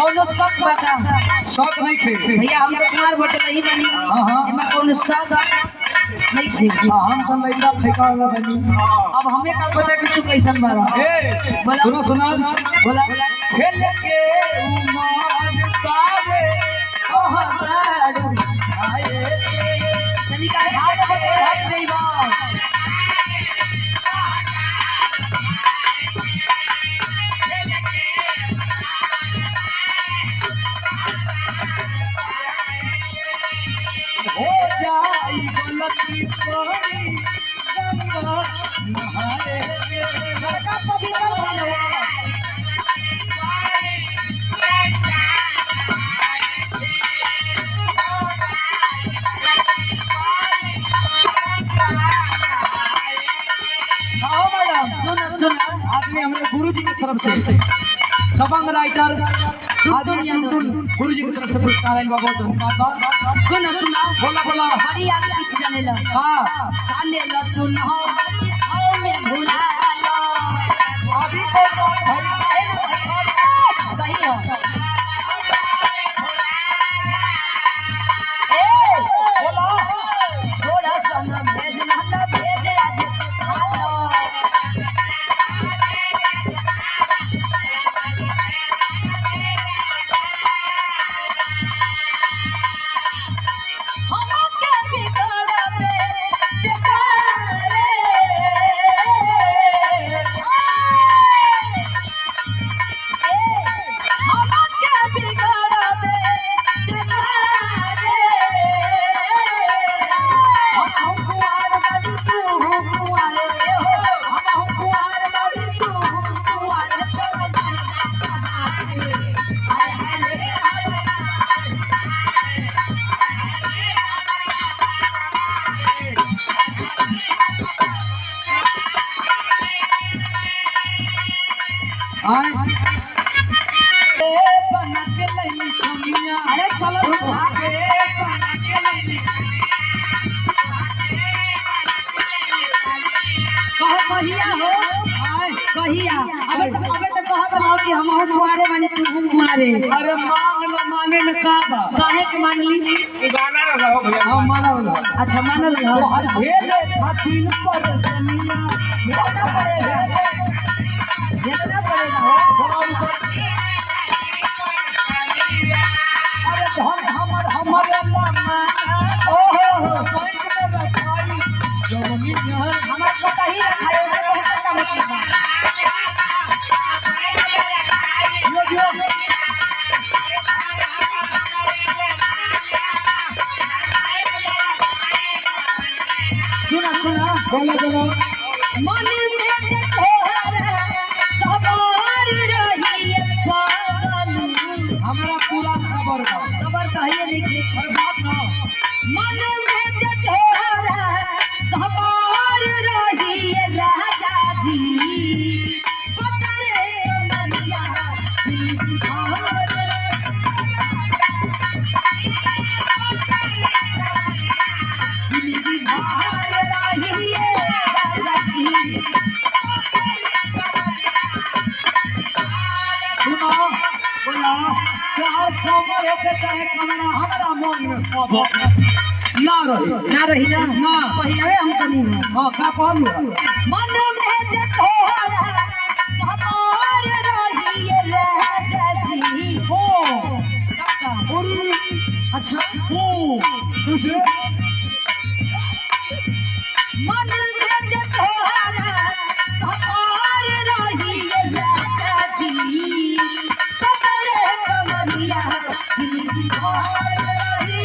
कौनो शक बता शौक नहीं थे भैया हम तो कुमार बटे नहीं बनी एमा कौनो शक नहीं थे हम तो लइका फेंका वाला बनी। अब हमें का पता कि तू कैसन बारा ए बोला सुनो सुना बोला खेल के उमर कावे ओहराडू आए तनिका हाल बटे हट जइबा हो जाई गलती कोई गंगा नहाए बड़का पवित्र भइलवा हाँ मैडम सुन सुन आदमी हमारे गुरुजी की तरफ से दबंग राइटर गुरुजी की तरफ से पुरस्कार आयल बहुत धन्यवाद। सुन सुन बोला बोला बड़ी आगे पीछे जाने लग हाँ जाने लग तू न हो में भुला लो अभी तो भाई काहे ना सही हो ए बोला छोड़ा संग भेज ना तो भेज आज हालो हमके बिगड़ में बेकारे हमके बिगड़ में बेकारे हम कुआर बड़ी तू कुआर हो हम कुआर बड़ी तू कुआर चल आए बना के लई कमिया अरे चलो बना के लई कहो कहिया हो आए कहिया अबे तो कहत रहो कि हम कुआरे माने तू कुआरे अरे मांग लो माने में का बा काहे के मान ली गाना रहो भैया हम माना वाला अच्छा मानल तो रहो हर झेले खातिन पर सनिया झेलना पड़ेगा झेलना पड़ेगा हो अरे धन हमर मामा ओहो पॉइंट में रखाई जमीन हमार पता ही रखा है उसे कह सकता मतलब यो सुना सुना बोलो बोलो मन में जठोरा सवार रही पागल हमारा पूरा सबर बा सबर कहिए नहीं हर बात ना मन में जठोरा सवार रही राजा जी पकड़े कमरिया जिनकी भार जिनकी भार रही राजा जी सुनो बोला चाहे खबर हो के चाहे कमरा हमारा मन में सब ना रही ना रही ना ना। पहले हम तो नहीं हो हां का कहलू मन में जठोरा सवार रही राजा जी हो काका अच्छा हो दूसरे मन में जठोरा सवार रही राजा जी पकड़े कमरिया जिनकी भार रही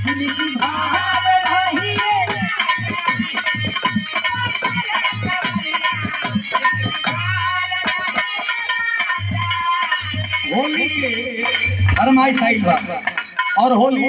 जिनकी भार रही होली के फरमाइश आई बा और होली